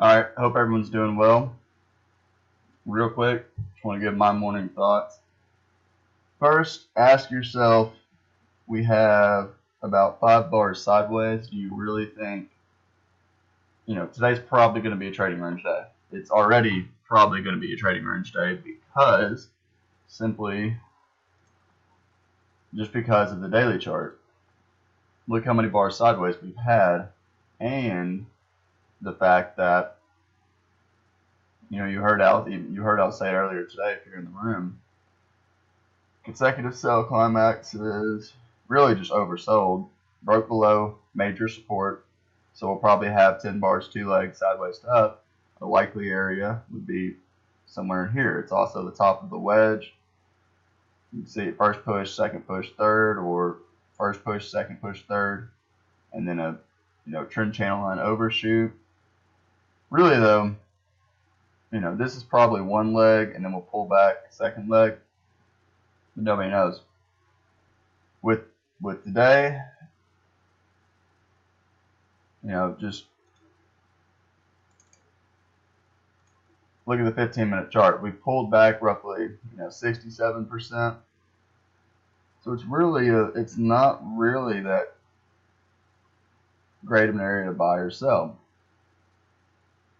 Alright, hope everyone's doing well. Real quick, just want to give my morning thoughts. First, ask yourself, we have about 5 bars sideways. Do you really think, today's probably going to be a trading range day? It's already probably going to be a trading range day just because of the daily chart. Look how many bars sideways we've had, and the fact that you heard Al say earlier today, if you're in the room, consecutive sell climaxes really just oversold, broke below major support, so we'll probably have 10 bars, 2 legs, sideways to up. A likely area would be somewhere in here. It's also the top of the wedge. You can see first push, second push, third, or first push, second push, third, and then a trend channel line overshoot. Really though, this is probably one leg, and then we'll pull back second leg. But nobody knows. With today, just look at the 15-minute chart. We pulled back roughly 67%. So it's not really that great of an area to buy or sell.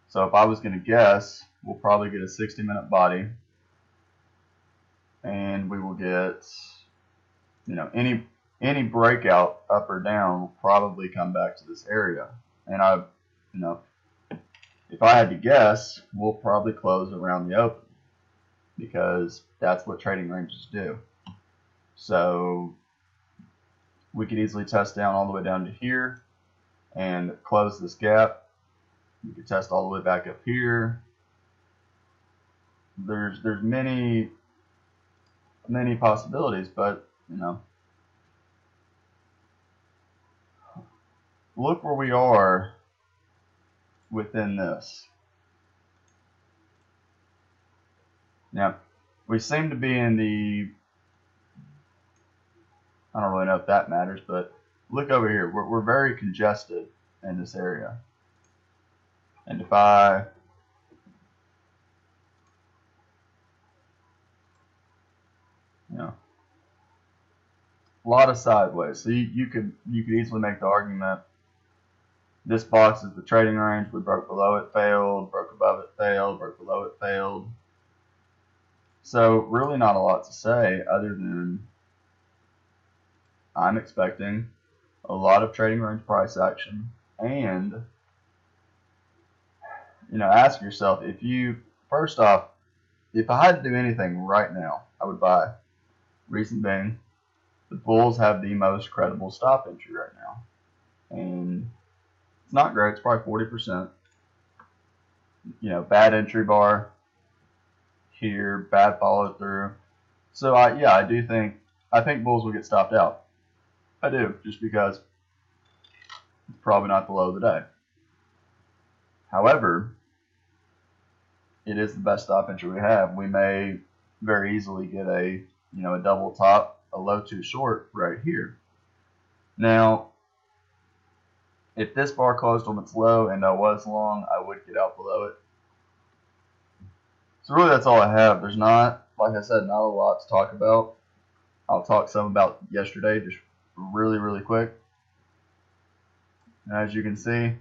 So if I was going to guess, we'll probably get a 60-minute body, and we will get, any breakout up or down will probably come back to this area. And if I had to guess, we'll probably close around the open, because that's what trading ranges do. So we could easily test down all the way down to here and close this gap. You could test all the way back up here. There's many possibilities, but look where we are within this. Now, we seem to be in the, I don't really know if that matters, but look over here. We're very congested in this area. And if a lot of sideways. So you could easily make the argument this box is the trading range. We broke below it, failed, broke above it, failed, broke below it, failed. So really not a lot to say other than I'm expecting a lot of trading range price action. And ask yourself, first off, if I had to do anything right now, I would buy. Reason being, the bulls have the most credible stop entry right now, and it's not great. It's probably 40%. Bad entry bar here, bad follow through. So I think bulls will get stopped out. I do, just because it's probably not the low of the day. However, it is the best stop entry we have. We may very easily get a double top, a low too short right here. Now, if this bar closed on its low and I was long, I would get out below it. So really that's all I have. There's not, like I said, not a lot to talk about. I'll talk some about yesterday just really quick. And as you can see,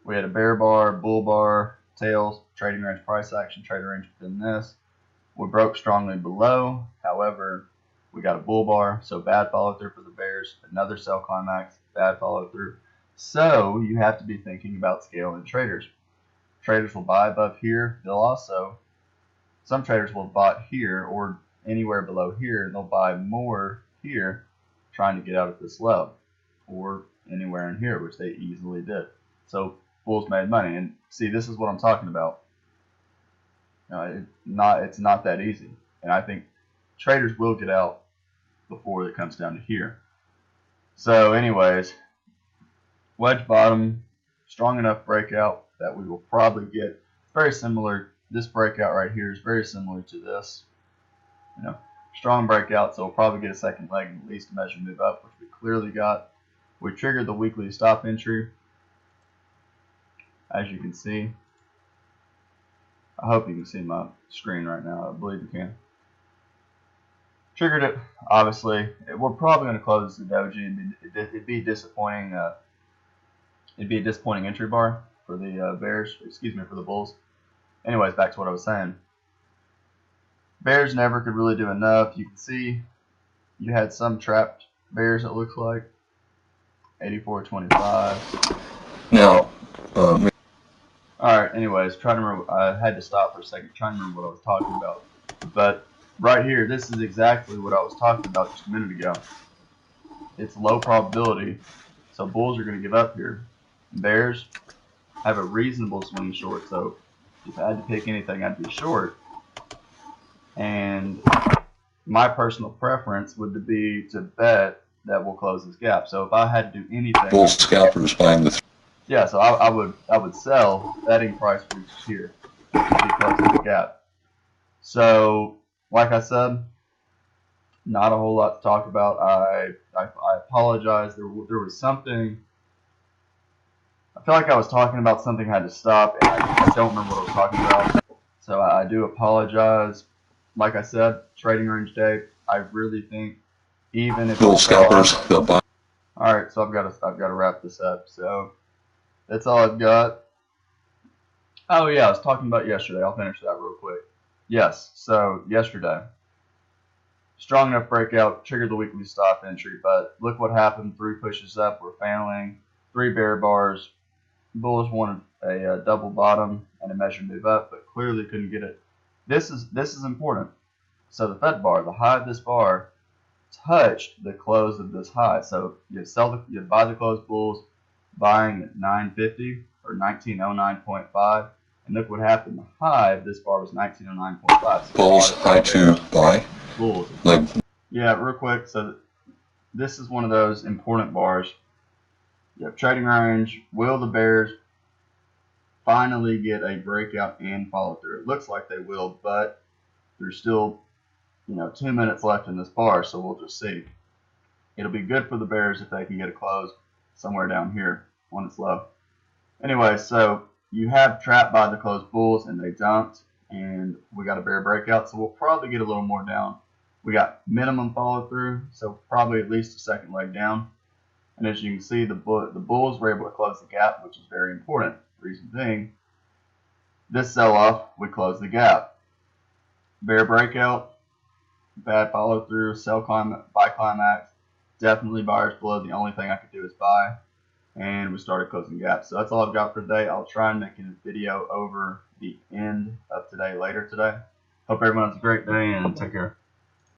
we had a bear bar, bull bar, tails, trading range price action, trading range within this. We broke strongly below. However, we got a bull bar, so bad follow through for the bears. Another sell climax, bad follow through. So you have to be thinking about scale and traders. Traders will buy above here. Some traders will buy here or anywhere below here, and they'll buy more here trying to get out at this low, or anywhere in here, which they easily did. So bulls made money, and see, this is what I'm talking about. It's not that easy, and I think traders will get out before it comes down to here. So anyways, wedge bottom, strong enough breakout that we will probably get very similar. This breakout right here is very similar to this. Strong breakout, so we'll probably get a second leg and at least a measure move up, which we clearly got. We triggered the weekly stop entry, as you can see. I hope you can see my screen right now. I believe you can. Triggered it. Obviously, we're probably going to close the doji, and it'd be disappointing. It'd be a disappointing entry bar for the Bears. Excuse me, for the Bulls. Anyways, back to what I was saying. Bears never could really do enough. You can see you had some trapped Bears, it looks like. 84-25. Now, Alright, anyways, trying to remember. I had to stop for a second, trying to remember what I was talking about. But right here, this is exactly what I was talking about just a minute ago. It's low probability, so Bulls are going to give up here. Bears have a reasonable swing short, so if I had to pick anything, I'd be short. And my personal preference would be to bet that we'll close this gap. So if I had to do anything, Bull scalpers buying the. Yeah, so I would sell betting price reaches here to be closing the gap. So like I said, not a whole lot to talk about. I apologize. There was something. I feel like I was talking about something I had to stop, and I don't remember what I was talking about. So I do apologize. Like I said, trading range day. I really think even if Bull scalpers, they'll buy. All right, so I've got to wrap this up. So that's all I've got. Oh yeah, I was talking about yesterday. I'll finish that real quick. Yes, so yesterday, strong enough breakout, triggered the weekly stop entry, but look what happened. 3 pushes up, we're failing. 3 bear bars. Bulls wanted a double bottom and a measured move up, but clearly couldn't get it. This is important. So the Fed bar, the high of this bar, touched the close of this high. So you buy the close Bulls, buying at 950 or 1909.5, and look what happened. The high of this bar was 1909.5. So Bulls high to buy. Bulls. Yeah, real quick. So this is one of those important bars. You have trading range. Will the Bears finally get a breakout and follow through? It looks like they will, but there's still 2 minutes left in this bar, so we'll just see. It'll be good for the Bears if they can get a close somewhere down here when it's low. Anyway, so you have trapped by the closed Bulls, and they dumped, and we got a bear breakout, so we'll probably get a little more down. We got minimum follow through, so probably at least a second leg down. And as you can see, the Bulls were able to close the gap, which is very important. Reason being, this sell-off, we closed the gap. Bear breakout, bad follow through, buy climax. Definitely buyers below. The only thing I could do is buy. And we started closing gaps. So that's all I've got for today. I'll try and make a video over the end of today later today. Hope everyone has a great day and take care.